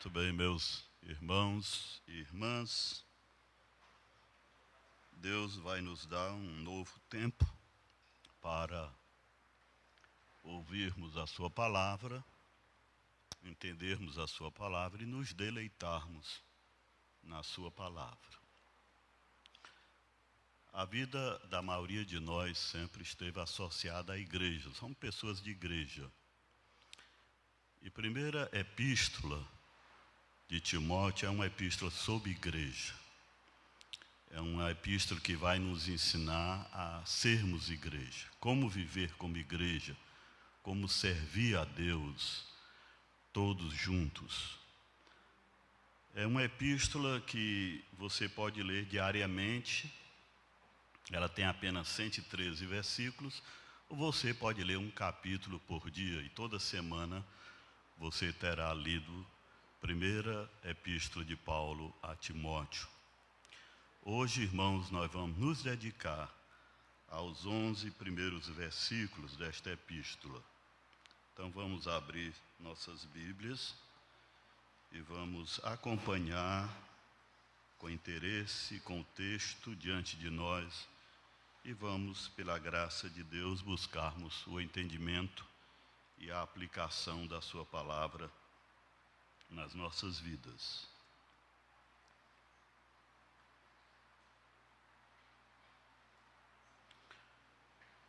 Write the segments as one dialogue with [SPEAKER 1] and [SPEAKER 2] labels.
[SPEAKER 1] Muito bem, meus irmãos e irmãs. Deus vai nos dar um novo tempo para ouvirmos a sua palavra, entendermos a sua palavra e nos deleitarmos na sua palavra. A vida da maioria de nós sempre esteve associada à igreja, somos pessoas de igreja. E a primeira epístola de Timóteo é uma epístola sobre igreja. É uma epístola que vai nos ensinar a sermos igreja, como viver como igreja, como servir a Deus, todos juntos. É uma epístola que você pode ler diariamente, ela tem apenas 113 versículos, ou você pode ler um capítulo por dia, e toda semana você terá lido a primeira epístola de Paulo a Timóteo. Hoje, irmãos, nós vamos nos dedicar aos 11 primeiros versículos desta epístola. Então vamos abrir nossas Bíblias e vamos acompanhar com interesse, com o texto diante de nós, e vamos, pela graça de Deus, buscarmos o entendimento e a aplicação da sua palavra nas nossas vidas.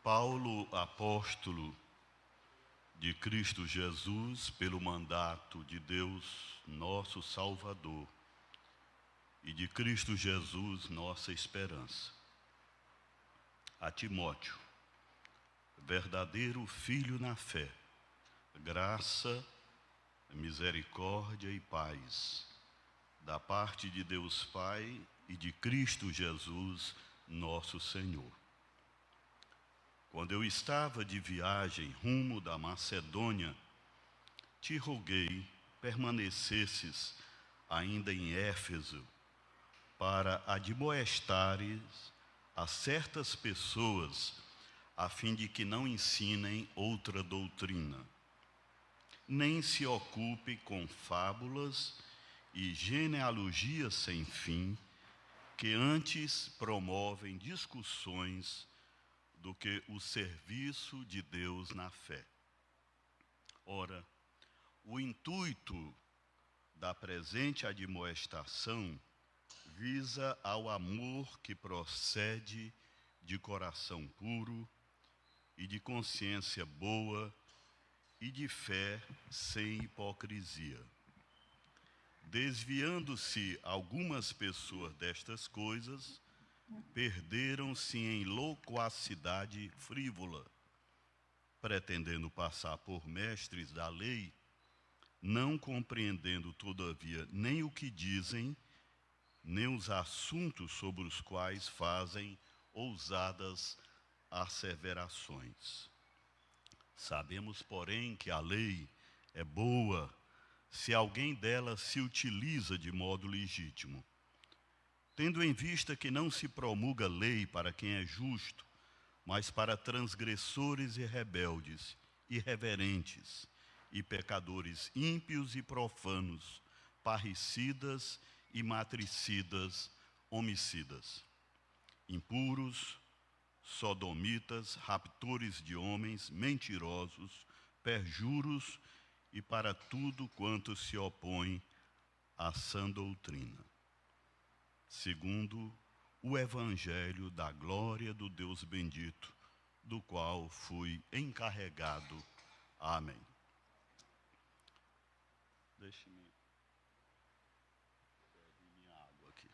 [SPEAKER 1] Paulo, apóstolo de Cristo Jesus, pelo mandato de Deus, nosso Salvador, e de Cristo Jesus, nossa esperança. A Timóteo, verdadeiro filho na fé, graça, misericórdia e paz, da parte de Deus Pai e de Cristo Jesus, nosso Senhor. Quando eu estava de viagem rumo da Macedônia, te roguei permanecesses ainda em Éfeso, para admoestares a certas pessoas, a fim de que não ensinem outra doutrina, nem se ocupe com fábulas e genealogias sem fim, que antes promovem discussões do que o serviço de Deus na fé. Ora, o intuito da presente admoestação visa ao amor que procede de coração puro e de consciência boa e de fé sem hipocrisia. Desviando-se algumas pessoas destas coisas, perderam-se em loquacidade frívola, pretendendo passar por mestres da lei, não compreendendo, todavia, nem o que dizem, nem os assuntos sobre os quais fazem ousadas asseverações. Sabemos, porém, que a lei é boa se alguém dela se utiliza de modo legítimo. Tendo em vista que não se promulga lei para quem é justo, mas para transgressores e rebeldes, irreverentes e pecadores ímpios e profanos, parricidas e matricidas, homicidas, impuros, sodomitas, raptores de homens, mentirosos, perjuros e para tudo quanto se opõe à sã doutrina, segundo o evangelho da glória do Deus bendito, do qual fui encarregado. Amém. Deixe-me beber minha água aqui.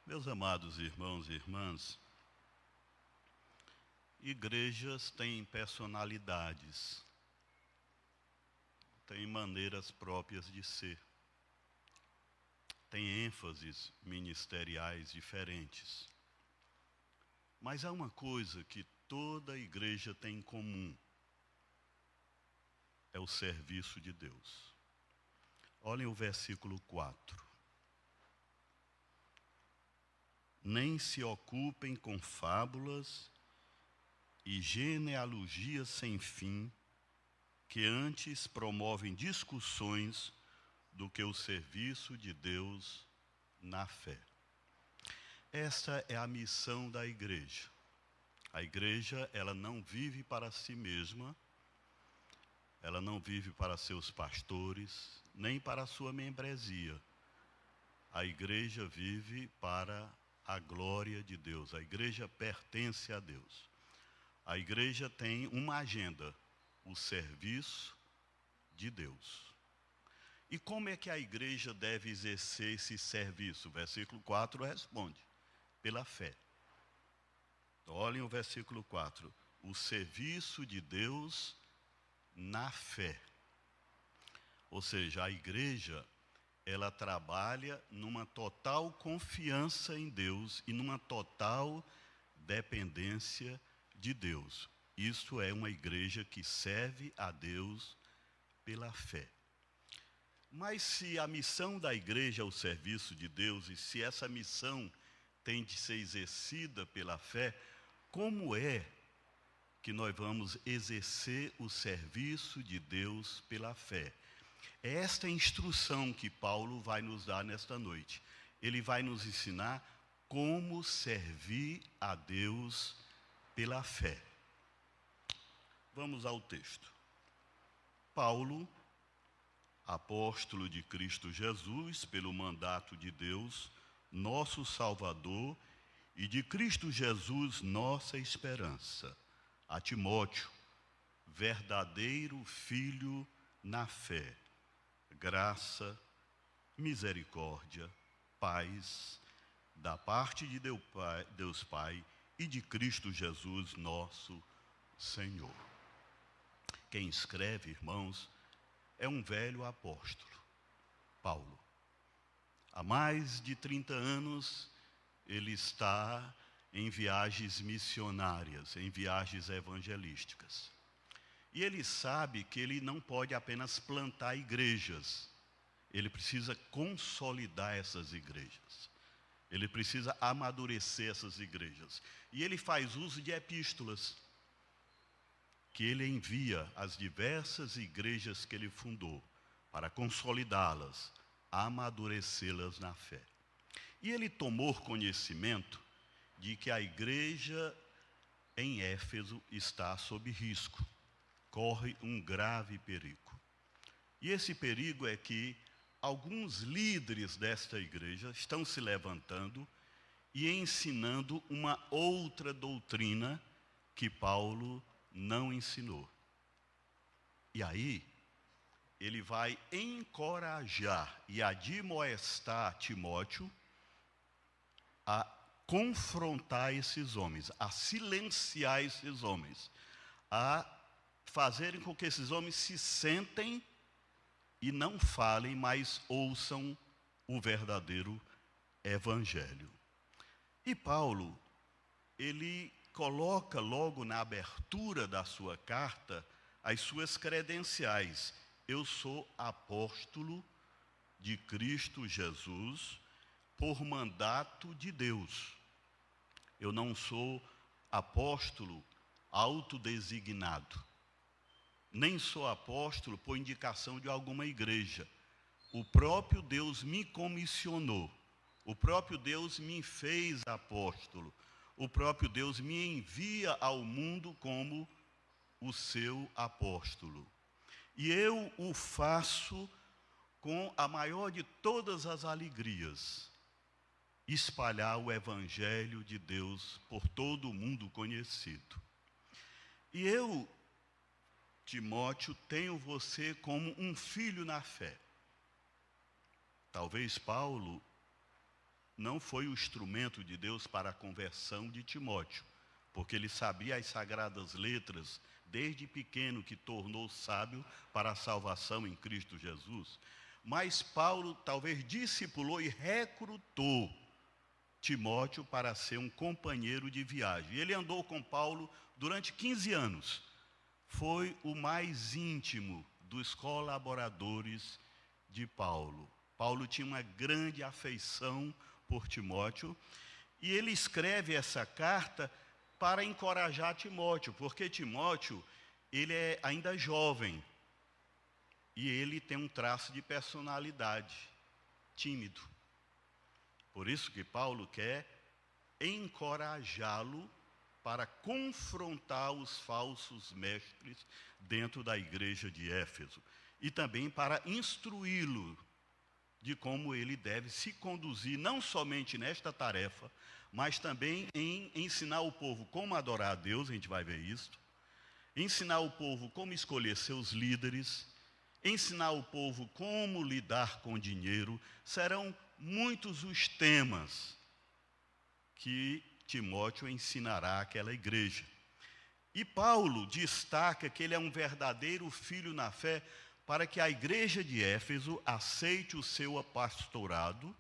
[SPEAKER 1] Meus amados irmãos e irmãs, igrejas têm personalidades, têm maneiras próprias de ser, têm ênfases ministeriais diferentes. Mas há uma coisa que toda igreja tem em comum: é o serviço de Deus. Olhem o versículo 4. Nem se ocupem com fábulas e genealogias sem fim, que antes promovem discussões do que o serviço de Deus na fé. Esta é a missão da igreja. A igreja, ela não vive para si mesma, ela não vive para seus pastores, nem para a sua membresia. A igreja vive para a glória de Deus. A igreja pertence a Deus. A igreja tem uma agenda, o serviço de Deus. E como é que a igreja deve exercer esse serviço? O versículo 4 responde: pela fé. Olhem o versículo 4. O serviço de Deus na fé. Ou seja, a igreja, ela trabalha numa total confiança em Deus e numa total dependência de Deus. Isso é uma igreja que serve a Deus pela fé. Mas se a missão da igreja é o serviço de Deus, e se essa missão tem de ser exercida pela fé, como é que nós vamos exercer o serviço de Deus pela fé? É esta instrução que Paulo vai nos dar nesta noite. Ele vai nos ensinar como servir a Deus pela fé. Vamos ao texto. Paulo, apóstolo de Cristo Jesus, pelo mandato de Deus, nosso Salvador, e de Cristo Jesus, nossa esperança, a Timóteo, verdadeiro filho na fé, graça, misericórdia, paz, da parte de Deus Pai e de Cristo Jesus, nosso Senhor. Quem escreve, irmãos, é um velho apóstolo, Paulo. Há mais de 30 anos, ele está em viagens missionárias, em viagens evangelísticas. E ele sabe que ele não pode apenas plantar igrejas, ele precisa consolidar essas igrejas. Ele precisa amadurecer essas igrejas. E ele faz uso de epístolas, que ele envia às diversas igrejas que ele fundou, para consolidá-las, amadurecê-las na fé. E ele tomou conhecimento de que a igreja em Éfeso está sob risco, corre um grave perigo. E esse perigo é que alguns líderes desta igreja estão se levantando e ensinando uma outra doutrina que Paulo não ensinou. E aí, ele vai encorajar e admoestar Timóteo a confrontar esses homens, a silenciar esses homens, a fazerem com que esses homens se sentem e não falem, mas ouçam o verdadeiro evangelho. E Paulo, ele coloca logo na abertura da sua carta as suas credenciais. Eu sou apóstolo de Cristo Jesus por mandato de Deus. Eu não sou apóstolo autodesignado. Nem sou apóstolo por indicação de alguma igreja. O próprio Deus me comissionou. O próprio Deus me fez apóstolo. O próprio Deus me envia ao mundo como o seu apóstolo. E eu o faço com a maior de todas as alegrias, espalhar o evangelho de Deus por todo o mundo conhecido. E eu, Timóteo, tenho você como um filho na fé. Talvez Paulo não foi o instrumento de Deus para a conversão de Timóteo, porque ele sabia as sagradas letras desde pequeno, que tornou sábio para a salvação em Cristo Jesus. Mas Paulo talvez discipulou e recrutou Timóteo para ser um companheiro de viagem. Ele andou com Paulo durante 15 anos. Foi o mais íntimo dos colaboradores de Paulo. Paulo tinha uma grande afeição por Timóteo, e ele escreve essa carta para encorajar Timóteo, porque Timóteo, ele é ainda jovem, e ele tem um traço de personalidade, tímido. Por isso que Paulo quer encorajá-lo para confrontar os falsos mestres dentro da igreja de Éfeso, e também para instruí-lo de como ele deve se conduzir, não somente nesta tarefa, mas também em ensinar o povo como adorar a Deus, a gente vai ver isso, ensinar o povo como escolher seus líderes, ensinar o povo como lidar com dinheiro. Serão muitos os temas que Timóteo ensinará àquela igreja. E Paulo destaca que ele é um verdadeiro filho na fé, para que a igreja de Éfeso aceite o seu pastorado,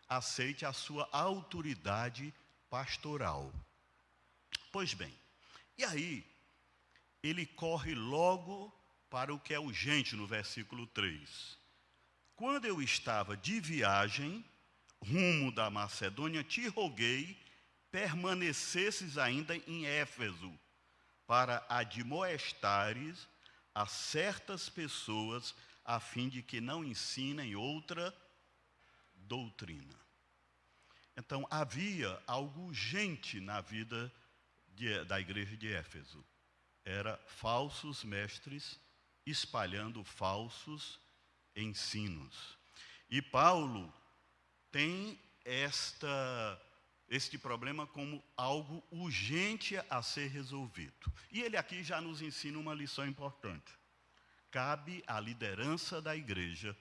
[SPEAKER 1] aceite a sua autoridade pastoral. Pois bem, e aí ele corre logo para o que é urgente no versículo 3. Quando eu estava de viagem, rumo da Macedônia, te roguei, permanecesses ainda em Éfeso, para admoestares a certas pessoas, a fim de que não ensinem outra doutrina. Então, havia algo urgente na vida da igreja de Éfeso. Era falsos mestres espalhando falsos ensinos. E Paulo tem este problema como algo urgente a ser resolvido. E ele aqui já nos ensina uma lição importante. Cabe à liderança da igreja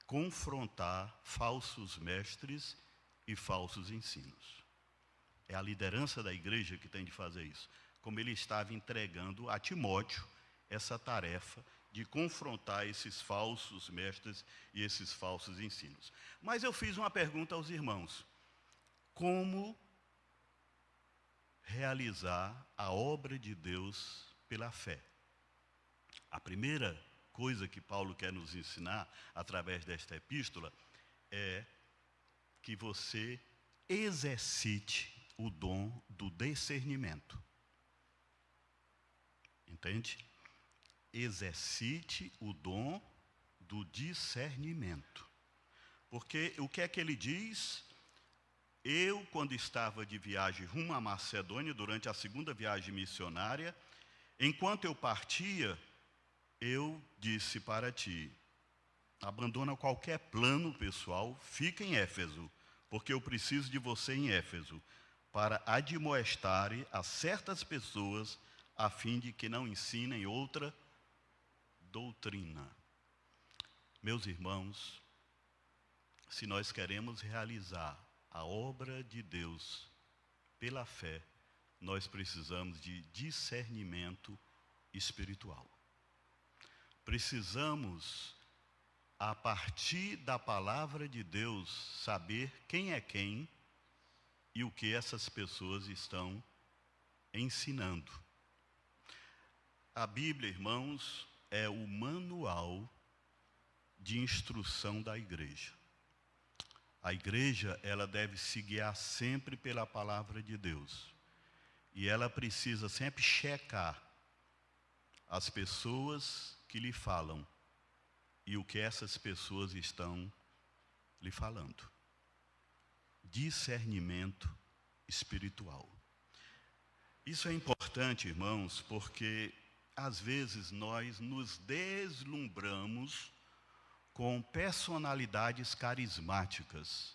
[SPEAKER 1] confrontar falsos mestres e falsos ensinos. É a liderança da igreja que tem de fazer isso. Como ele estava entregando a Timóteo essa tarefa de confrontar esses falsos mestres e esses falsos ensinos. Mas eu fiz uma pergunta aos irmãos: como realizar a obra de Deus pela fé? A primeira coisa que Paulo quer nos ensinar através desta epístola é que você exercite o dom do discernimento. Entende? Exercite o dom do discernimento. Porque o que é que ele diz? Eu, quando estava de viagem rumo à Macedônia, durante a segunda viagem missionária, enquanto eu partia, eu disse para ti: abandona qualquer plano pessoal, fica em Éfeso, porque eu preciso de você em Éfeso, para admoestar a certas pessoas, a fim de que não ensinem outra doutrina. Meus irmãos, se nós queremos realizar a obra de Deus pela fé, nós precisamos de discernimento espiritual. Precisamos, a partir da palavra de Deus, saber quem é quem e o que essas pessoas estão ensinando. A Bíblia, irmãos, é o manual de instrução da igreja. A igreja, ela deve se guiar sempre pela palavra de Deus. E ela precisa sempre checar as pessoas que lhe falam e o que essas pessoas estão lhe falando. Discernimento espiritual. Isso é importante, irmãos, porque às vezes nós nos deslumbramos com personalidades carismáticas.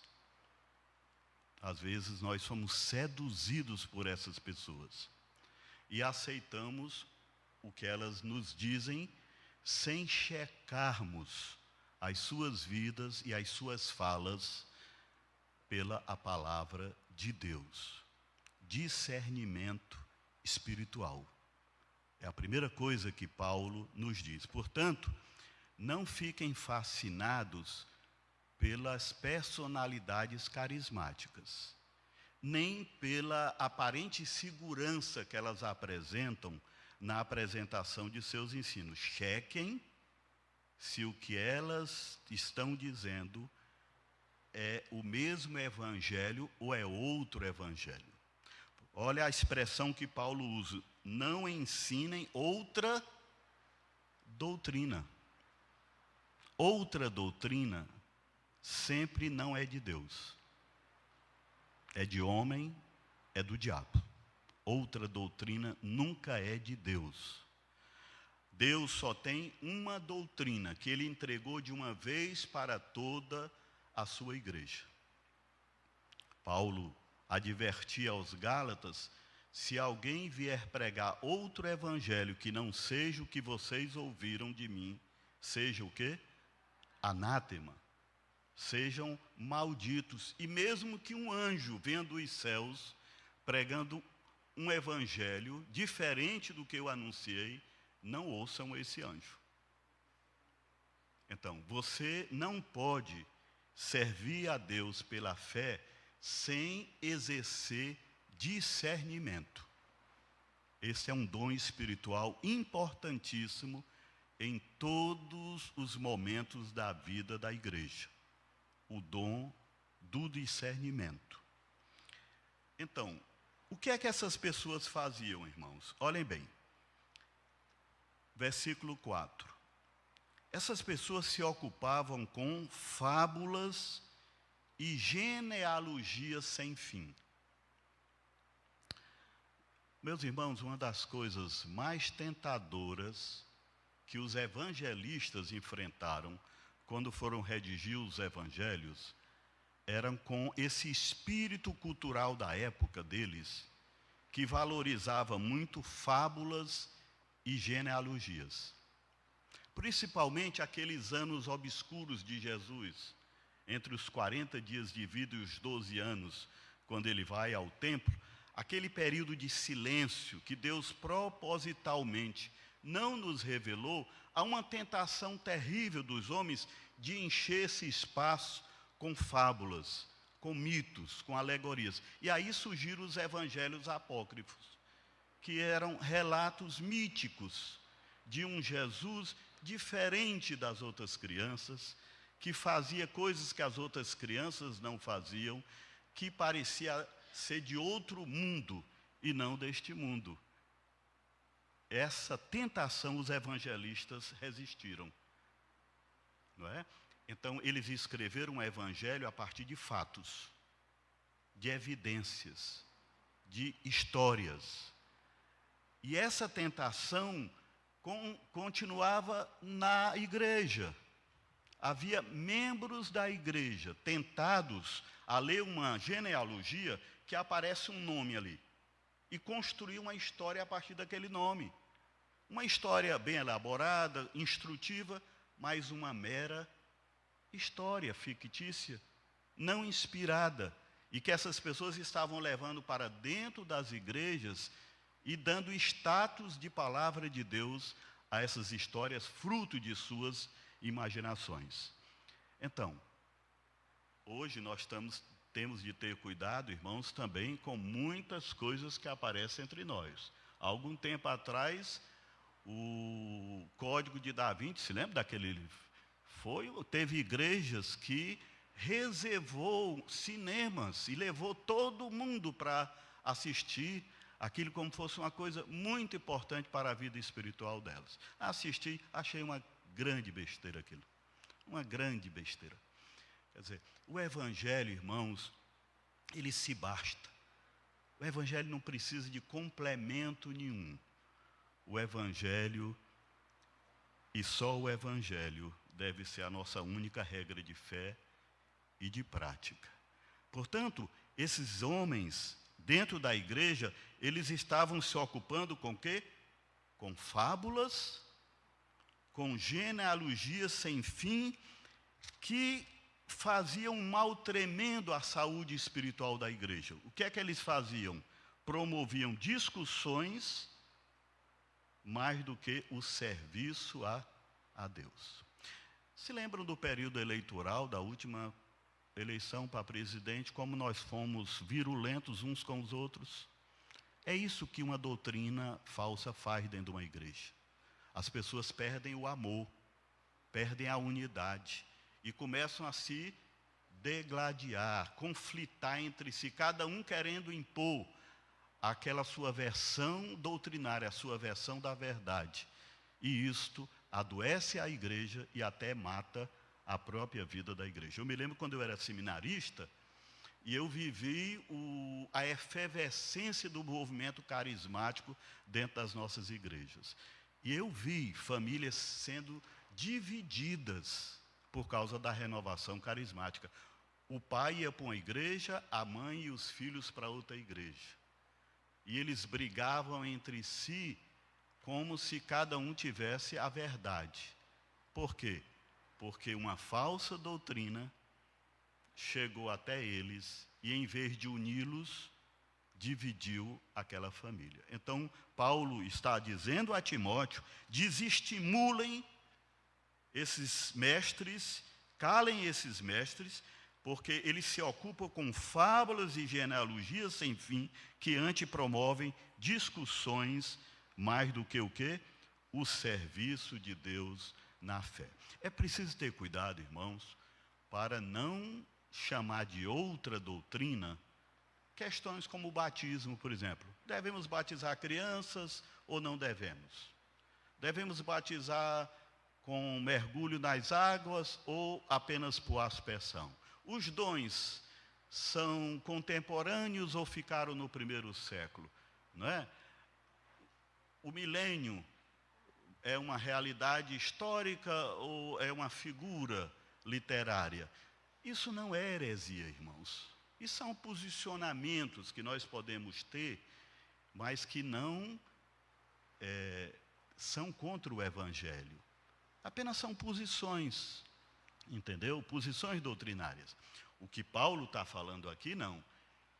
[SPEAKER 1] Às vezes nós somos seduzidos por essas pessoas e aceitamos o que elas nos dizem sem checarmos as suas vidas e as suas falas pela a palavra de Deus. Discernimento espiritual. É a primeira coisa que Paulo nos diz. Portanto, não fiquem fascinados pelas personalidades carismáticas, nem pela aparente segurança que elas apresentam na apresentação de seus ensinos. Chequem se o que elas estão dizendo é o mesmo evangelho ou é outro evangelho. Olha a expressão que Paulo usa: não ensinem outra doutrina. Outra doutrina sempre não é de Deus. É de homem, é do diabo. Outra doutrina nunca é de Deus. Deus só tem uma doutrina que Ele entregou de uma vez para toda a sua igreja. Paulo advertia aos Gálatas: se alguém vier pregar outro evangelho que não seja o que vocês ouviram de mim, seja o quê? Anátema. Sejam malditos. E mesmo que um anjo venha dos céus pregando um evangelho diferente do que eu anunciei, não ouçam esse anjo. Então, você não pode servir a Deus pela fé sem exercer discernimento. Esse é um dom espiritual importantíssimo em todos os momentos da vida da igreja. O dom do discernimento. Então, o que é que essas pessoas faziam, irmãos? Olhem bem. Versículo 4. Essas pessoas se ocupavam com fábulas e genealogias sem fim. Meus irmãos, uma das coisas mais tentadoras que os evangelistas enfrentaram quando foram redigir os evangelhos, eram com esse espírito cultural da época deles, que valorizava muito fábulas e genealogias. Principalmente aqueles anos obscuros de Jesus, entre os 40 dias de vida e os 12 anos, quando ele vai ao templo, aquele período de silêncio que Deus propositalmente não nos revelou, há uma tentação terrível dos homens de encher esse espaço com fábulas, com mitos, com alegorias. E aí surgiram os evangelhos apócrifos, que eram relatos míticos de um Jesus diferente das outras crianças, que fazia coisas que as outras crianças não faziam, que parecia ser de outro mundo e não deste mundo. Essa tentação os evangelistas resistiram, não é? Então eles escreveram um evangelho a partir de fatos, de evidências, de histórias. E essa tentação continuava na igreja. Havia membros da igreja tentados a ler uma genealogia que aparece um nome ali e construir uma história a partir daquele nome. Uma história bem elaborada, instrutiva, mas uma mera história fictícia, não inspirada, e que essas pessoas estavam levando para dentro das igrejas e dando status de palavra de Deus a essas histórias, fruto de suas imaginações. Então, hoje nós temos de ter cuidado, irmãos, também com muitas coisas que aparecem entre nós. Há algum tempo atrás, o Código de Da Vinci, se lembra daquele livro? Teve igrejas que reservou cinemas e levou todo mundo para assistir aquilo como fosse uma coisa muito importante para a vida espiritual delas. Assisti, achei uma grande besteira aquilo. Uma grande besteira. Quer dizer, o evangelho, irmãos, ele se basta. O evangelho não precisa de complemento nenhum. O evangelho, e só o evangelho, deve ser a nossa única regra de fé e de prática. Portanto, esses homens, dentro da igreja, eles estavam se ocupando com o quê? Com fábulas, com genealogias sem fim, que faziam um mal tremendo à saúde espiritual da igreja. O que é que eles faziam? Promoviam discussões mais do que o serviço a Deus. Se lembram do período eleitoral, da última eleição para presidente, como nós fomos virulentos uns com os outros? É isso que uma doutrina falsa faz dentro de uma igreja. As pessoas perdem o amor. perdem a unidade e começam a se degladiar, conflitar entre si, cada um querendo impor aquela sua versão doutrinária, a sua versão da verdade. E isto adoece a igreja e até mata a própria vida da igreja. Eu me lembro quando eu era seminarista, e eu vivi a efervescência do movimento carismático dentro das nossas igrejas. E eu vi famílias sendo divididas por causa da renovação carismática. O pai ia para uma igreja, a mãe e os filhos para outra igreja. E eles brigavam entre si como se cada um tivesse a verdade. Por quê? Porque uma falsa doutrina chegou até eles e, em vez de uni-los, dividiu aquela família. Então, Paulo está dizendo a Timóteo: desestimulem esses mestres, calem esses mestres, porque eles se ocupam com fábulas e genealogias sem fim, que antes promovem discussões mais do que o quê? O serviço de Deus na fé. É preciso ter cuidado, irmãos, para não chamar de outra doutrina questões como o batismo, por exemplo. Devemos batizar crianças ou não devemos? Devemos batizar com mergulho nas águas ou apenas por aspersão? Os dons são contemporâneos ou ficaram no primeiro século? Não é? O milênio é uma realidade histórica ou é uma figura literária? Isso não é heresia, irmãos. Isso são posicionamentos que nós podemos ter, mas que não são contra o Evangelho. Apenas são posições, entendeu? Posições doutrinárias. O que Paulo está falando aqui, não,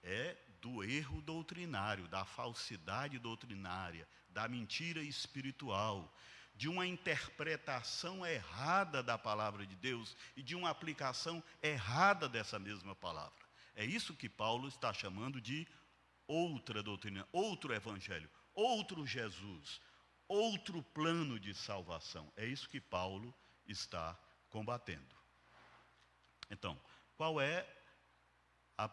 [SPEAKER 1] é do erro doutrinário, da falsidade doutrinária, da mentira espiritual, de uma interpretação errada da palavra de Deus e de uma aplicação errada dessa mesma palavra. É isso que Paulo está chamando de outra doutrina, outro evangelho, outro Jesus, outro plano de salvação. É isso que Paulo está combatendo. Então, qual é o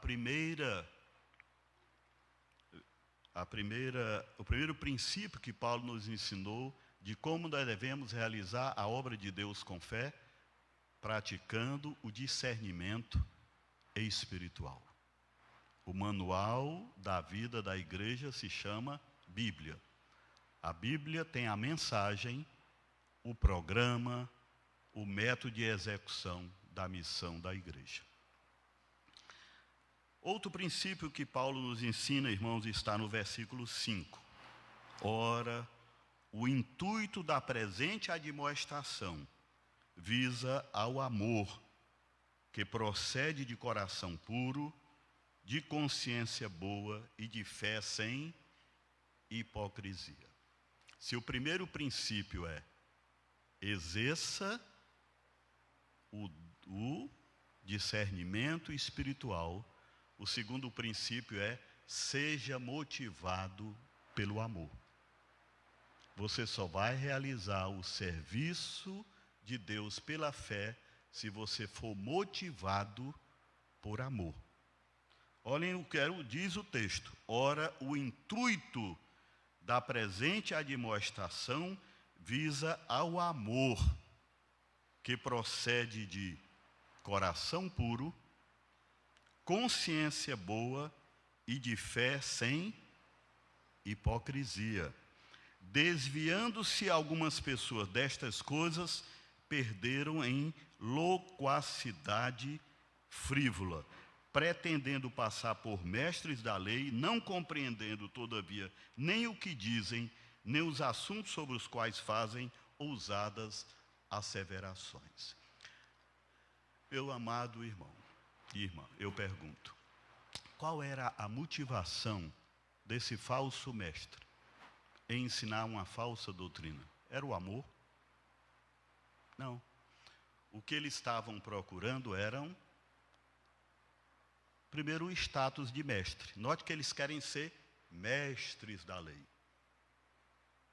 [SPEAKER 1] primeiro princípio que Paulo nos ensinou de como nós devemos realizar a obra de Deus com fé? Praticando o discernimento espiritual. O manual da vida da igreja se chama Bíblia. A Bíblia tem a mensagem, o programa, o método de execução da missão da igreja. Outro princípio que Paulo nos ensina, irmãos, está no versículo 5. Ora, o intuito da presente admoestação visa ao amor, que procede de coração puro, de consciência boa e de fé sem hipocrisia. Se o primeiro princípio é exerça o discernimento espiritual, o segundo princípio é seja motivado pelo amor. Você só vai realizar o serviço de Deus pela fé se você for motivado por amor. Olhem o que diz o texto. Ora, o intuito da presente admoestação visa ao amor, que procede de coração puro, consciência boa e de fé sem hipocrisia. Desviando-se algumas pessoas destas coisas, perderam em loquacidade frívola, pretendendo passar por mestres da lei, não compreendendo, todavia, nem o que dizem, nem os assuntos sobre os quais fazem ousadas asseverações. Meu amado irmão e irmã, eu pergunto, qual era a motivação desse falso mestre em ensinar uma falsa doutrina? Era o amor? Não. O que eles estavam procurando eram, primeiro, o status de mestre. Note que eles querem ser mestres da lei.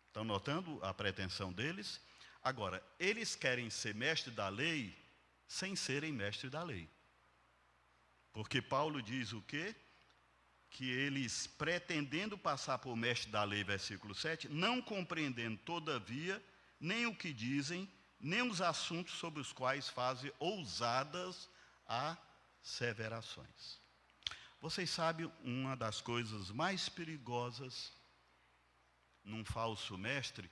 [SPEAKER 1] Estão notando a pretensão deles? Agora, eles querem ser mestre da lei sem serem mestre da lei. Porque Paulo diz o quê? Que eles, pretendendo passar por mestre da lei, versículo 7, não compreendendo, todavia, nem o que dizem, nem os assuntos sobre os quais fazem ousadas asseverações. Vocês sabem, uma das coisas mais perigosas num falso mestre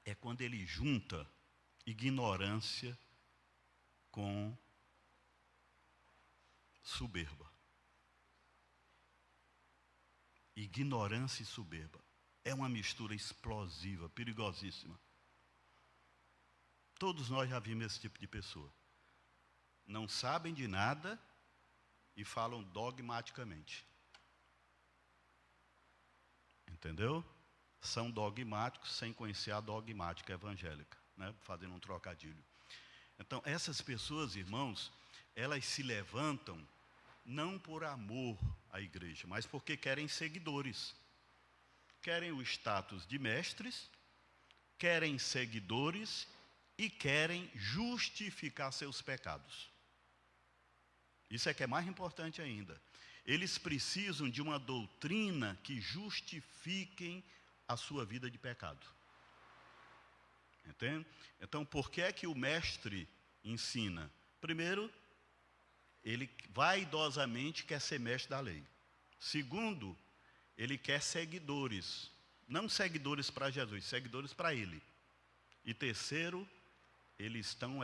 [SPEAKER 1] é quando ele junta ignorância com soberba. Ignorância e soberba. É uma mistura explosiva, perigosíssima. Todos nós já vimos esse tipo de pessoa. Não sabem de nada e falam dogmaticamente. Entendeu? São dogmáticos sem conhecer a dogmática evangélica, né? Fazendo um trocadilho. Então, essas pessoas, irmãos, elas se levantam não por amor à igreja, mas porque querem seguidores. Querem o status de mestres, querem seguidores e querem justificar seus pecados. Isso é que é mais importante ainda. Eles precisam de uma doutrina que justifiquem a sua vida de pecado. Entende? Então, por que é que o mestre ensina? Primeiro, ele vaidosamente quer ser mestre da lei. Segundo, ele quer seguidores. Não seguidores para Jesus, seguidores para ele. E terceiro, eles estão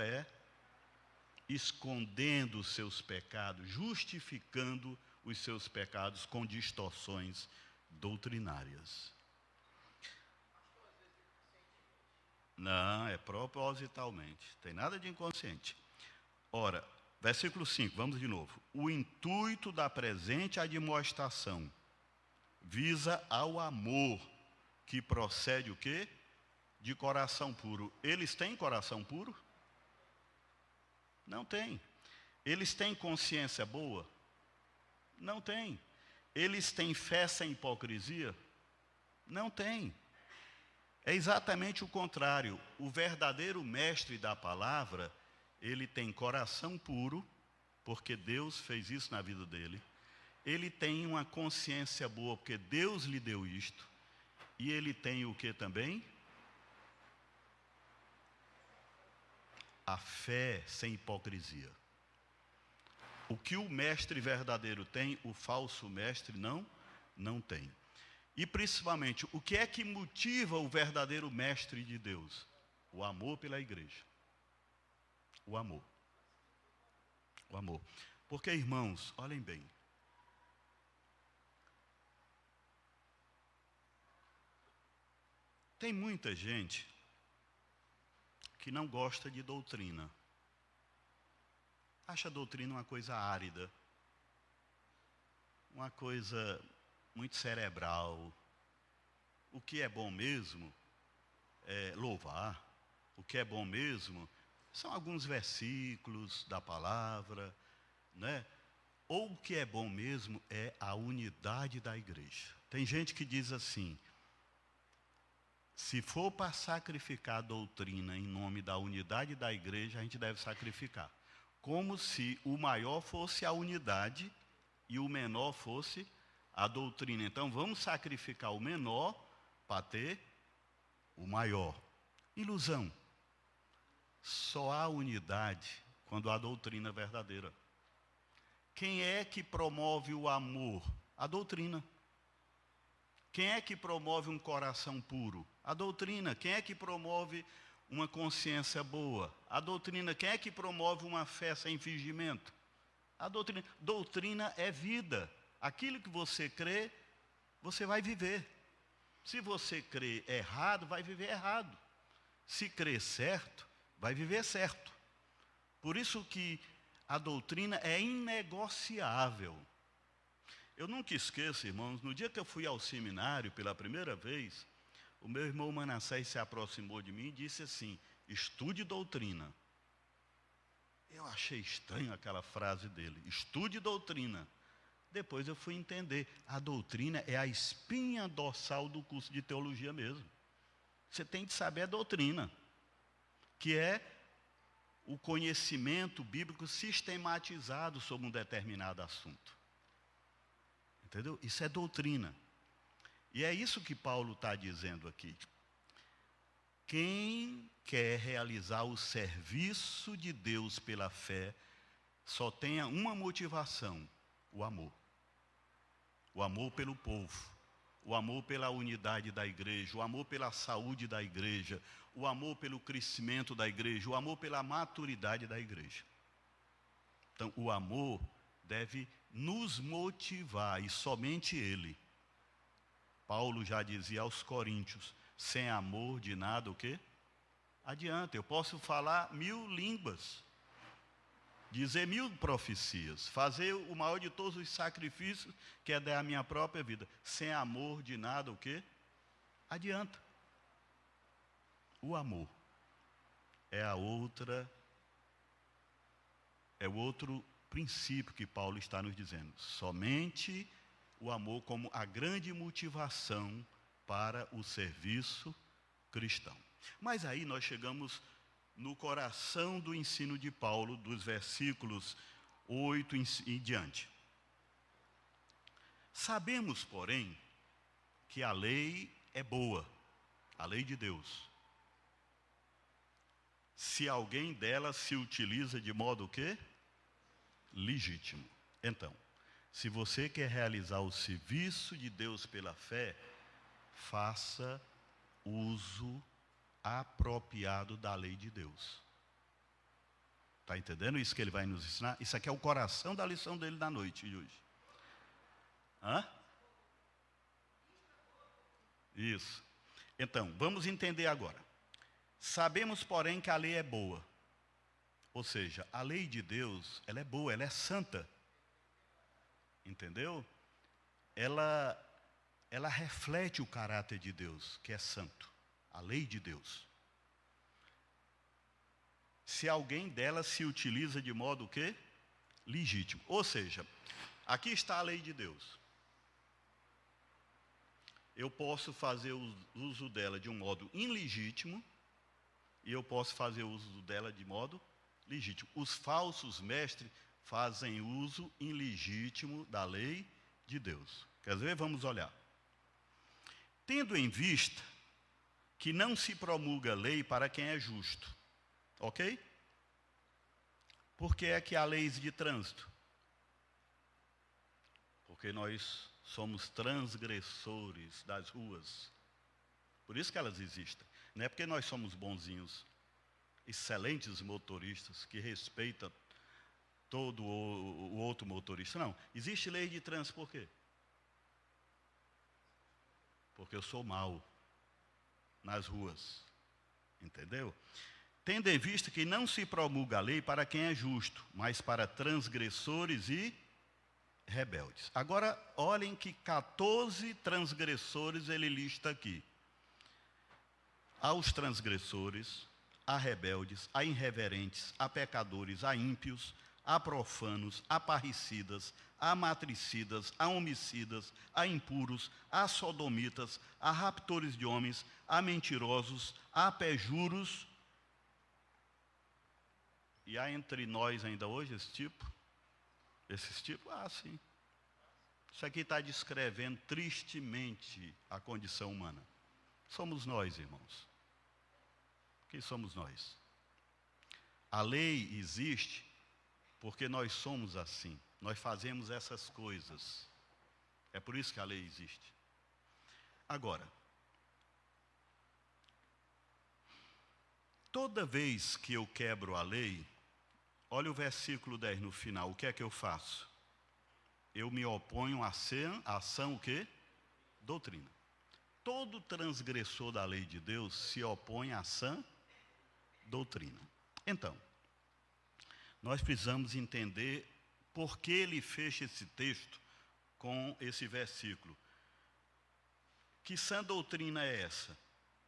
[SPEAKER 1] escondendo os seus pecados, justificando os seus pecados com distorções doutrinárias. Não, é propositalmente. Tem nada de inconsciente. Ora, versículo 5, vamos de novo. O intuito da presente admoestação visa ao amor, que procede o quê? De coração puro. Eles têm coração puro? Não tem. Eles têm consciência boa? Não tem. Eles têm fé sem hipocrisia? Não tem. É exatamente o contrário. O verdadeiro mestre da palavra, ele tem coração puro, porque Deus fez isso na vida dele. Ele tem uma consciência boa, porque Deus lhe deu isto. E ele tem o que também? A fé sem hipocrisia. O que o mestre verdadeiro tem, o falso mestre não tem. E principalmente, o que é que motiva o verdadeiro mestre de Deus? O amor pela igreja. O amor. O amor. Porque, irmãos, olhem bem. Tem muita gente que não gosta de doutrina. Acha a doutrina uma coisa árida. Uma coisa muito cerebral. O que é bom mesmo é louvar. O que é bom mesmo são alguns versículos da palavra, né? Ou o que é bom mesmo é a unidade da igreja. Tem gente que diz assim: se for para sacrificar a doutrina em nome da unidade da igreja, a gente deve sacrificar. Como se o maior fosse a unidade e o menor fosse a doutrina. Então vamos sacrificar o menor para ter o maior. Ilusão. Só há unidade quando há doutrina verdadeira. Quem é que promove o amor? A doutrina. Quem é que promove um coração puro? A doutrina. Quem é que promove uma consciência boa? A doutrina. Quem é que promove uma fé sem fingimento? A doutrina. Doutrina é vida. Aquilo que você crê, você vai viver. Se você crê errado, vai viver errado. Se crê certo, vai viver certo. Por isso que a doutrina é inegociável. Eu nunca esqueço, irmãos, no dia que eu fui ao seminário pela primeira vez, o meu irmão Manassés se aproximou de mim e disse assim: estude doutrina. Eu achei estranho aquela frase dele, estude doutrina. Depois eu fui entender, a doutrina é a espinha dorsal do curso de teologia mesmo. Você tem que saber a doutrina. que é o conhecimento bíblico sistematizado sobre um determinado assunto. Entendeu? Isso é doutrina. E é isso que Paulo está dizendo aqui. Quem quer realizar o serviço de Deus pela fé, só tenha uma motivação: o amor. O amor pelo povo, o amor pela unidade da igreja, o amor pela saúde da igreja, o amor pelo crescimento da igreja, o amor pela maturidade da igreja. Então, o amor deve nos motivar, e somente ele. Paulo já dizia aos Coríntios: sem amor de nada o quê? Adianta. Eu posso falar 1000 línguas, dizer 1000 profecias, fazer o maior de todos os sacrifícios, que é dar a minha própria vida. Sem amor de nada o quê? Adianta. O amor é o outro princípio que Paulo está nos dizendo. Somente o amor como a grande motivação para o serviço cristão. Mas aí nós chegamos no coração do ensino de Paulo, dos versículos 8 em diante. Sabemos, porém, que a lei é boa, a lei de Deus, se alguém dela se utiliza de modo o quê? Legítimo. Então, se você quer realizar o serviço de Deus pela fé, faça uso apropriado da lei de Deus. Está entendendo isso que ele vai nos ensinar? Isso aqui é o coração da lição dele da noite de hoje. Hã? Isso. Então, vamos entender agora. Sabemos, porém, que a lei é boa. Ou seja, a lei de Deus, ela é boa, ela é santa. Entendeu? Ela reflete o caráter de Deus, que é santo. A lei de Deus. Se alguém dela se utiliza de modo o quê? Legítimo. Ou seja, aqui está a lei de Deus. Eu posso fazer uso dela de um modo ilegítimo, e eu posso fazer uso dela de modo legítimo. Os falsos mestres fazem uso ilegítimo da lei de Deus. Quer ver? Vamos olhar. Tendo em vista que não se promulga lei para quem é justo. Ok? Por que é que há leis de trânsito? Porque nós somos transgressores das ruas. Por isso que elas existem. Não é porque nós somos bonzinhos, excelentes motoristas, que respeitam todo o outro motorista. Não. Existe lei de trânsito por quê? Porque eu sou mau nas ruas. Entendeu? Tendo em vista que não se promulga a lei para quem é justo, mas para transgressores e rebeldes. Agora, olhem que 14 transgressores ele lista aqui. Há os transgressores, há rebeldes, há irreverentes, há pecadores, há ímpios, há profanos, há parricidas, há matricidas, há homicidas, há impuros, há sodomitas, há raptores de homens, há mentirosos, há perjuros. E há entre nós ainda hoje esse tipo? Esses tipos? Ah, sim. Isso aqui está descrevendo tristemente a condição humana. Somos nós, irmãos. Quem somos nós? A lei existe porque nós somos assim. Nós fazemos essas coisas. É por isso que a lei existe. Agora, toda vez que eu quebro a lei, olha o versículo 10 no final, o que é que eu faço? Eu me oponho à ação o quê? Doutrina. Todo transgressor da lei de Deus se opõe à sã doutrina. Então, nós precisamos entender por que ele fecha esse texto com esse versículo. Que sã doutrina é essa?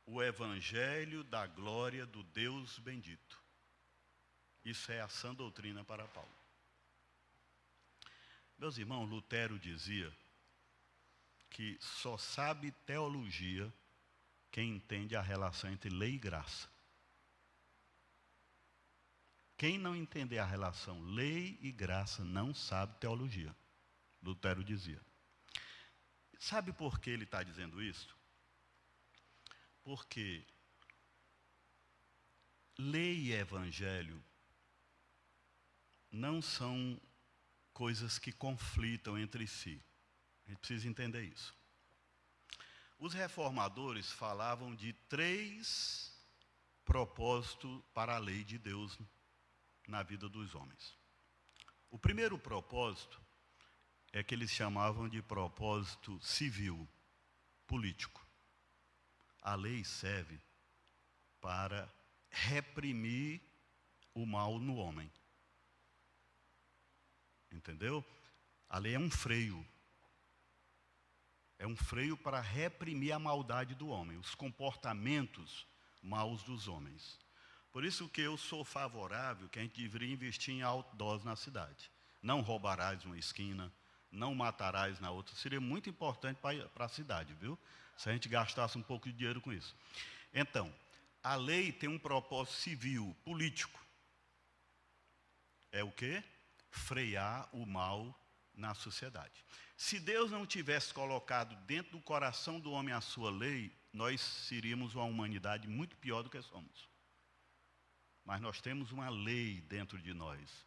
[SPEAKER 1] O evangelho da glória do Deus bendito. Isso é a sã doutrina para Paulo. Meus irmãos, Lutero dizia que só sabe teologia quem entende a relação entre lei e graça. Quem não entender a relação lei e graça não sabe teologia. Lutero dizia. Sabe por que ele está dizendo isso? Porque lei e evangelho não são coisas que conflitam entre si. A gente precisa entender isso. Os reformadores falavam de 3 propósitos para a lei de Deus na vida dos homens. O primeiro propósito é que eles chamavam de propósito civil, político. A lei serve para reprimir o mal no homem. Entendeu? A lei é um freio. É um freio para reprimir a maldade do homem, os comportamentos maus dos homens. Por isso que eu sou favorável que a gente deveria investir em outdoors na cidade. Não roubarás uma esquina, não matarás na outra. Seria muito importante para a cidade, viu? Se a gente gastasse um pouco de dinheiro com isso. Então, a lei tem um propósito civil, político. É o quê? Frear o mal na sociedade. Se Deus não tivesse colocado dentro do coração do homem a sua lei, nós seríamos uma humanidade muito pior do que somos. Mas nós temos uma lei dentro de nós,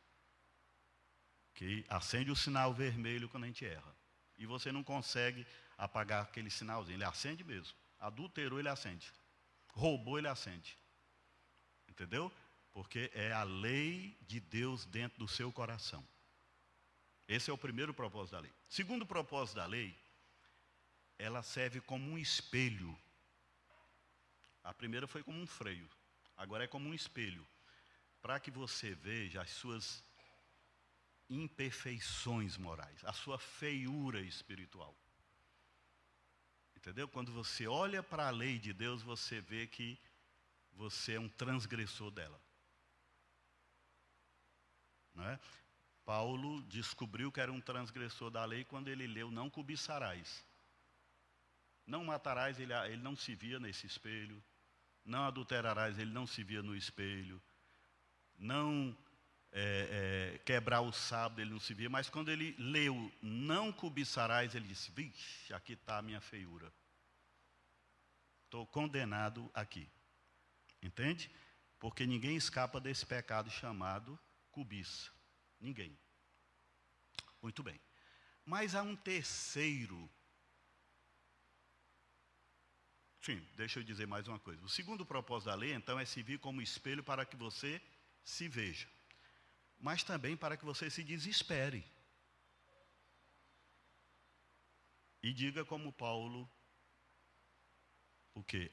[SPEAKER 1] que acende o sinal vermelho quando a gente erra. E você não consegue apagar aquele sinalzinho, ele acende mesmo. Adulterou, ele acende. Roubou, ele acende. Entendeu? Porque é a lei de Deus dentro do seu coração. Esse é o primeiro propósito da lei. Segundo propósito da lei, ela serve como um espelho. A primeira foi como um freio, agora é como um espelho, para que você veja as suas imperfeições morais, a sua feiura espiritual. Entendeu? Quando você olha para a lei de Deus, você vê que você é um transgressor dela. Não é? Paulo descobriu que era um transgressor da lei quando ele leu: não cobiçarás. Não matarás, ele não se via nesse espelho. Não adulterarás, ele não se via no espelho. Não quebrar o sábado, ele não se via. Mas quando ele leu: não cobiçarás, ele disse: vixe, aqui está a minha feiura. Estou condenado aqui. Entende? Porque ninguém escapa desse pecado chamado cobiça. Ninguém. Muito bem. Mas há um terceiro. Sim, deixa eu dizer mais uma coisa. O segundo propósito da lei, então, é servir como espelho para que você se veja. Mas também para que você se desespere. E diga como Paulo, o quê?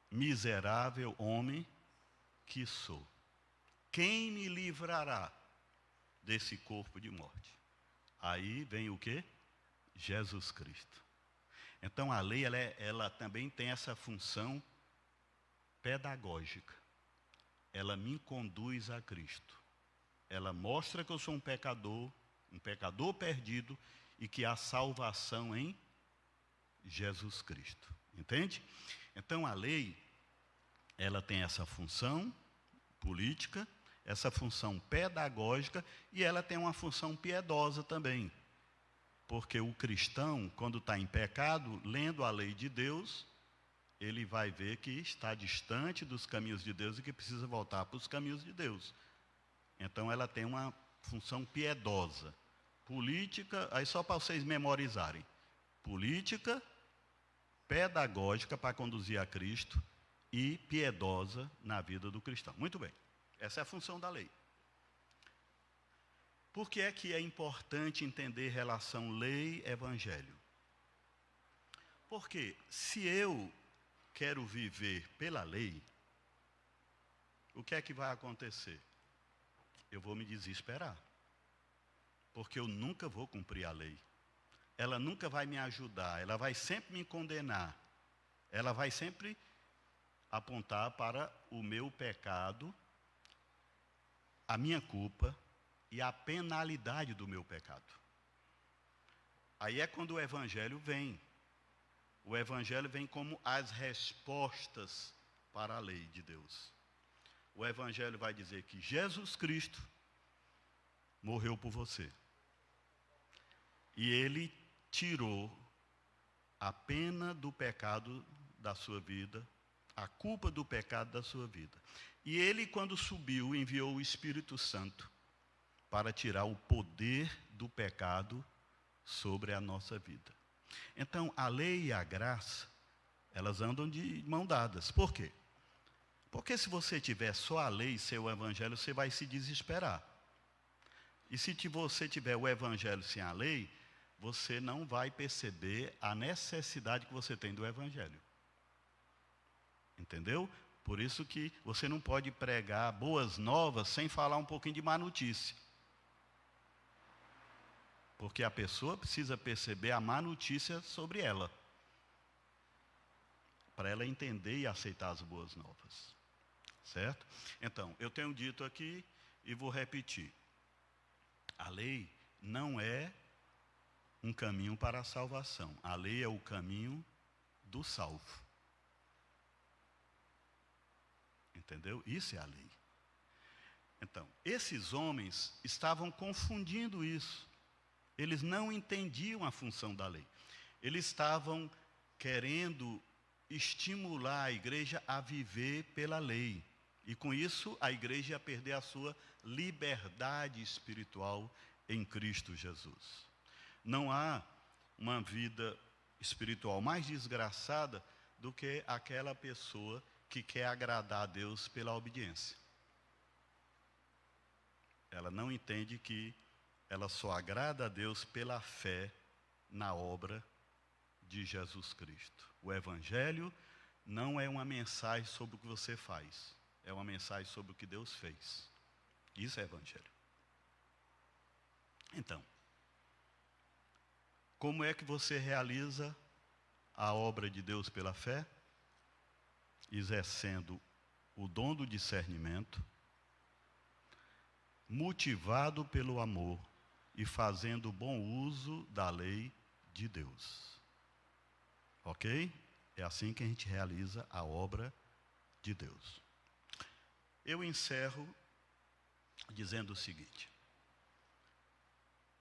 [SPEAKER 1] Miserável homem que sou. Quem me livrará desse corpo de morte? Aí vem o quê? Jesus Cristo. Então a lei, ela também tem essa função pedagógica. Ela me conduz a Cristo. Ela mostra que eu sou um pecador perdido, e que há salvação em Jesus Cristo. Entende? Então a lei, ela tem essa função política, essa função pedagógica, e ela tem uma função piedosa também. Porque o cristão, quando está em pecado, lendo a lei de Deus, ele vai ver que está distante dos caminhos de Deus e que precisa voltar para os caminhos de Deus. Então ela tem uma função piedosa. Política, aí só para vocês memorizarem. Política, pedagógica para conduzir a Cristo e piedosa na vida do cristão. Muito bem. Essa é a função da lei. Por que é importante entender relação lei-evangelho? Porque se eu quero viver pela lei, o que é que vai acontecer? Eu vou me desesperar. Porque eu nunca vou cumprir a lei. Ela nunca vai me ajudar, ela vai sempre me condenar. Ela vai sempre apontar para o meu pecado, a minha culpa e a penalidade do meu pecado. Aí é quando o Evangelho vem. O Evangelho vem como as respostas para a lei de Deus. o Evangelho vai dizer que Jesus Cristo morreu por você. E Ele tirou a pena do pecado da sua vida, a culpa do pecado da sua vida. E Ele, quando subiu, enviou o Espírito Santo para tirar o poder do pecado sobre a nossa vida. Então, a lei e a graça, elas andam de mão dadas. Por quê? Porque se você tiver só a lei e seu evangelho, você vai se desesperar. E se você tiver o evangelho sem a lei, você não vai perceber a necessidade que você tem do evangelho. Entendeu? Por isso que você não pode pregar boas novas sem falar um pouquinho de má notícia. Porque a pessoa precisa perceber a má notícia sobre ela, para ela entender e aceitar as boas novas. Certo? Então, eu tenho dito aqui e vou repetir. A lei não é um caminho para a salvação. A lei é o caminho do salvo. Entendeu? Isso é a lei. Então, esses homens estavam confundindo isso. Eles não entendiam a função da lei. Eles estavam querendo estimular a igreja a viver pela lei. E com isso, a igreja ia perder a sua liberdade espiritual em Cristo Jesus. Não há uma vida espiritual mais desgraçada do que aquela pessoa que quer agradar a Deus pela obediência. Ela não entende que ela só agrada a Deus pela fé na obra de Jesus Cristo. O Evangelho não é uma mensagem sobre o que você faz, é uma mensagem sobre o que Deus fez. Isso é Evangelho. Então, como é que você realiza a obra de Deus pela fé? Exercendo o dom do discernimento, motivado pelo amor e fazendo bom uso da lei de Deus. Ok? É assim que a gente realiza a obra de Deus. Eu encerro dizendo o seguinte: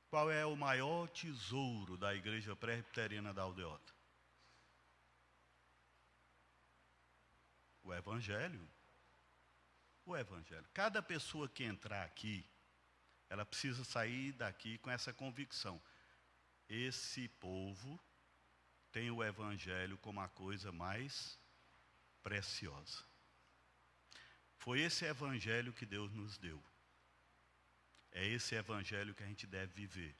[SPEAKER 1] qual é o maior tesouro da Igreja Presbiteriana da Aldeota? O Evangelho. O Evangelho. Cada pessoa que entrar aqui, ela precisa sair daqui com essa convicção. Esse povo tem o Evangelho como a coisa mais preciosa. Foi esse Evangelho que Deus nos deu. É esse Evangelho que a gente deve viver.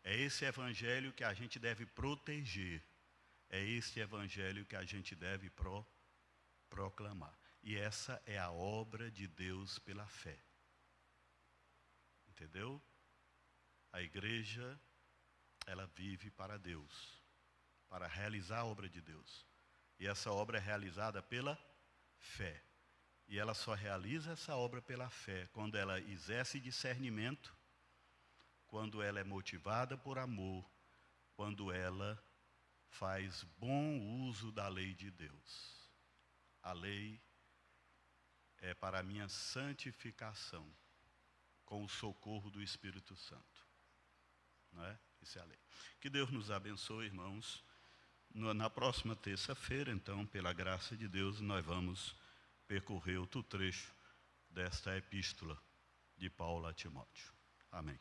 [SPEAKER 1] É esse Evangelho que a gente deve proteger. É esse Evangelho que a gente deve proclamar. E essa é a obra de Deus pela fé. Entendeu? A igreja, ela vive para Deus, para realizar a obra de Deus. E essa obra é realizada pela fé. E ela só realiza essa obra pela fé quando ela exerce discernimento, quando ela é motivada por amor, quando ela faz bom uso da lei de Deus. A lei é para a minha santificação, com o socorro do Espírito Santo. Não é? Isso é a lei. Que Deus nos abençoe, irmãos. Na próxima terça-feira, então, pela graça de Deus, nós vamos percorrer outro trecho desta epístola de Paulo a Timóteo. Amém.